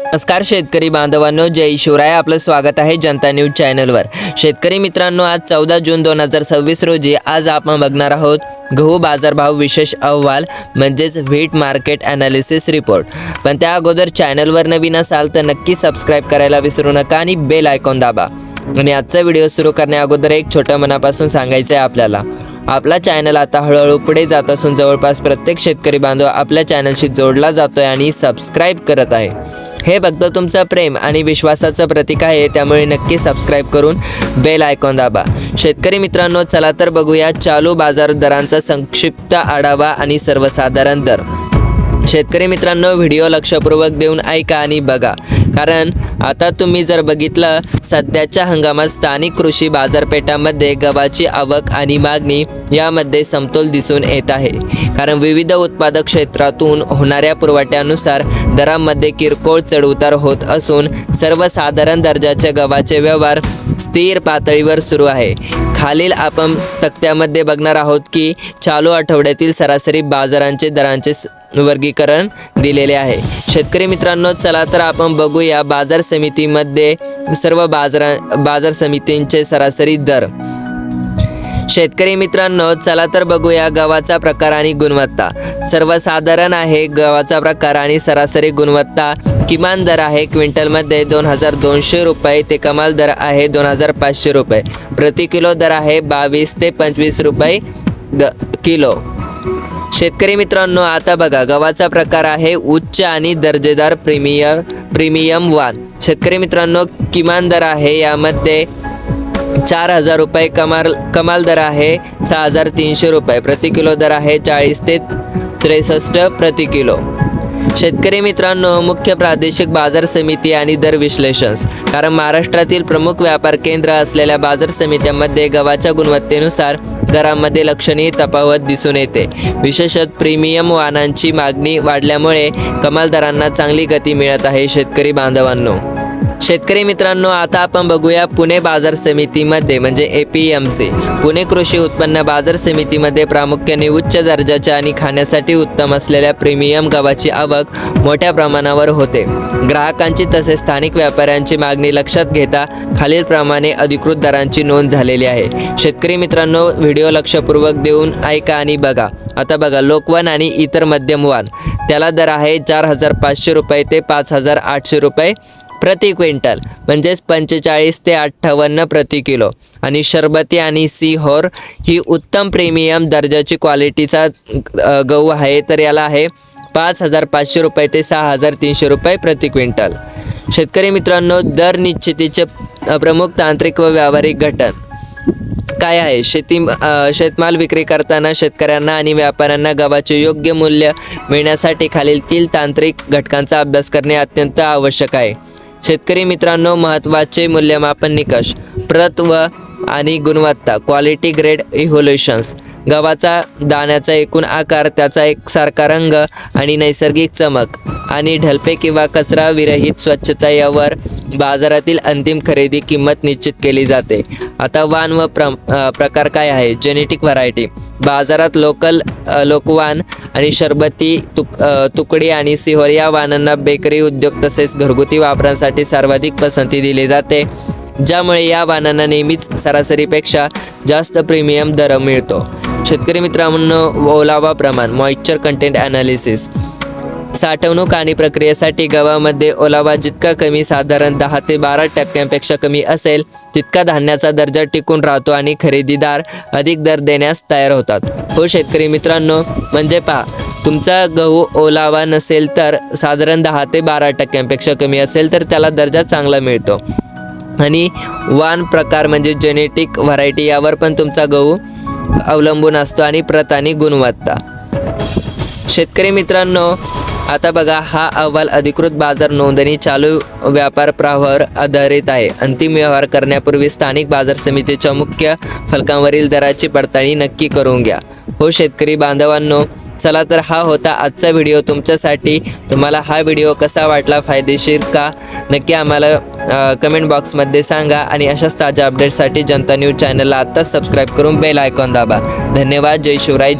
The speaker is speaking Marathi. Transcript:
नमस्कार शेतकरी बांधवांनो, जय शिवराय. आपलं स्वागत आहे जनता न्यूज चॅनलवर. शेतकरी मित्रांनो, आज 14 जून 2026 रोजी आज आपण बघणार आहोत गहू बाजारभाव विशेष अहवाल म्हणजेच व्हीट मार्केट ॲनालिसिस रिपोर्ट. पण त्या अगोदर चॅनलवर नवीन असाल तर नक्की सबस्क्राईब करायला विसरू नका आणि बेल आयकॉन दाबा. आणि आजचा व्हिडिओ सुरू करण्या अगोदर एक छोट्या मनापासून सांगायचं आहे आपल्याला, आपला चॅनल आता हळूहळू पुढे जात असून जवळपास प्रत्येक शेतकरी बांधव आपल्या चॅनलशी जोडला जातोय आणि सबस्क्राईब करत आहे. हे फक्त तुमचं प्रेम आणि विश्वासाचं प्रतीक आहे, त्यामुळे नक्की सबस्क्राईब करून बेल आयकॉन दाबा. शेतकरी मित्रांनो, चला तर बघूया चालू बाजार दरांचा संक्षिप्त आढावा आणि सर्वसाधारण दर. शेतकरी मित्रांनो, व्हिडिओ लक्षपूर्वक देऊन ऐका आणि बघा, कारण आता तुम्ही जर बघितलं सध्याच्या हंगामात स्थानिक कृषी बाजारपेठांमध्ये गव्हाची आवक आणि मागणी यामध्ये समतोल दिसून येत आहे. कारण विविध उत्पादक क्षेत्रातून होणाऱ्या पुरवठ्यानुसार दरांमध्ये किरकोळ चढउतार होत असून सर्वसाधारण दर्जाच्या गव्हाचे व्यवहार स्थिर पातळीवर सुरू आहे. खालील आपण तक्त्यामध्ये बघणार आहोत की चालू आठवड्यातील सरासरी बाजारांचे दरांचे वर्गीकरण दिलेले आहे. शेतकरी मित्रांनो, चला तर आपण बघूया बाजार समितीमध्ये सर्व बाजार समितींचे सरासरी दर. शेतकरी मित्रांनो, चला तर बघूया गव्हाचा प्रकार आणि गुणवत्ता. सर्वसाधारण आहे गव्हाचा प्रकार आणि सरासरी गुणवत्ता. किमान दर आहे क्विंटलमध्ये 2200 रुपये ते कमाल दर आहे 2500 रुपये. प्रति किलो दर आहे 22 ते 25 रुपये किलो. शेतकरी मित्रांनो, आता बघा गव्हाचा प्रकार आहे उच्च आणि दर्जेदार प्रीमियम वान. शेतकरी मित्रांनो, किमान दर आहे यामध्ये 4000 रुपये, कमाल दर आहे 6300 रुपये. प्रति किलो दर आहे 40 ते 63 प्रति किलो. शेतकरी मित्रांनो, मुख्य प्रादेशिक बाजार समिती आणि दर विश्लेषण. कारण महाराष्ट्रातील प्रमुख व्यापार केंद्र असलेल्या बाजार समित्यांमध्ये गव्हाच्या गुणवत्तेनुसार दरांमध्ये लक्षणीय तफावत दिसून येते. विशेषतः प्रीमियम वाहनांची मागणी वाढल्यामुळे कमाल दरांना चांगली गती मिळत आहे. शेतकरी बांधवांनो, शेतकरी मित्रांनो, आता आपण बघूया पुणे बाजार समितीमध्ये म्हणजे APMC. पुणे कृषी उत्पन्न बाजार समितीमध्ये प्रामुख्याने उच्च दर्जाच्या आणि खाण्यासाठी उत्तम असलेल्या प्रीमियम गव्हाची आवक मोठ्या प्रमाणावर होते. ग्राहकांची तसेच स्थानिक व्यापाऱ्यांची मागणी लक्षात घेता खालीलप्रमाणे अधिकृत दरांची नोंद झालेली आहे. शेतकरी मित्रांनो, व्हिडिओ लक्षपूर्वक देऊन ऐका आणि बघा. आता बघा लोकवन आणि इतर मध्यम वाण, त्याला दर आहे 4500 रुपये ते 5800 रुपये प्रति क्विंटल, म्हणजेच 45 ते 58 प्रति किलो. आणि शरबती आणि सीहोर ही उत्तम प्रीमियम दर्जाची क्वालिटीचा गहू आहे, तर याला आहे 5500 रुपये ते 6300 रुपये प्रति क्विंटल. शेतकरी मित्रांनो, दर निश्चितीचे प्रमुख तांत्रिक व व्यावहारिक घटक काय आहे? शेतमाल विक्री करताना शेतकऱ्यांना आणि व्यापाऱ्यांना गव्हाचे योग्य मूल्य मिळण्यासाठी खालील तांत्रिक घटकांचा अभ्यास करणे अत्यंत आवश्यक आहे. शेतकरी मित्रांनो, महत्त्वाचे मूल्यमापन निकष: प्रत व आणि गुणवत्ता, क्वालिटी ग्रेड इव्होल्युशन्स. गव्हाचा दाण्याचा एकूण आकार, त्याचा एकसारखा रंग आणि नैसर्गिक चमक आणि ढलपे किंवा कचरा विरहित स्वच्छता यावर बाजारातील अंतिम खरेदी किंमत निश्चित केली जाते. आता वाण व प्रकार काय आहे? Genetic variety. बाजारात लोकवान आणि शरबती तुकडी आणि सिहोर या वाणांना बेकरी उद्योग तसेच घरगुती वापरासाठी सर्वाधिक पसंती दिली जाते, ज्यामुळे या वाणांना नेहमीच सरासरीपेक्षा जास्त प्रीमियम दर मिळतो. शेतकरी मित्रांनो, ओलावा प्रमाण, मॉइश्चर कंटेंट ॲनालिसिस. साठवणूक आणि प्रक्रियेसाठी गव्हामध्ये ओलावा जितका कमी, साधारण 10 ते 12% कमी असेल, तितका धान्याचा दर्जा टिकून राहतो आणि खरेदीदार अधिक दर देण्यास तयार होतात. हो शेतकरी मित्रांनो, म्हणजे पहा, तुमचा गहू ओलावा नसेल तर साधारण 10 ते 12% कमी असेल तर त्याला दर्जा चांगला मिळतो. आणि वाण प्रकार म्हणजे जेनेटिक व्हरायटी, यावर पण तुमचा गहू अवलंबून असतो. आणि प्रत आणि गुणवत्ता. शेतकरी मित्रांनो, आता बघा, हा अहवाल अधिकृत बाजार नोंदणी चालू व्यापार प्रवाहावर आधारित आहे. अंतिम व्यवहार करण्यापूर्वी स्थानिक बाजार समितीच्या मुख्य फलकांवरील दराची पडताळणी नक्की करून घ्या. हो शेतकरी बांधवांनो, चला तर हा होता आजचा व्हिडिओ तुमच्यासाठी. तुम्हाला हा व्हिडिओ कसा वाटला, फायदेशीर का, नक्की आम्हाला कमेंट बॉक्समध्ये सांगा. आणि अशाच ताज्या अपडेट्ससाठी जनता न्यूज चॅनलला आत्ताच सबस्क्राईब करून बेल आयकॉन दाबा. धन्यवाद. जय शिवराय.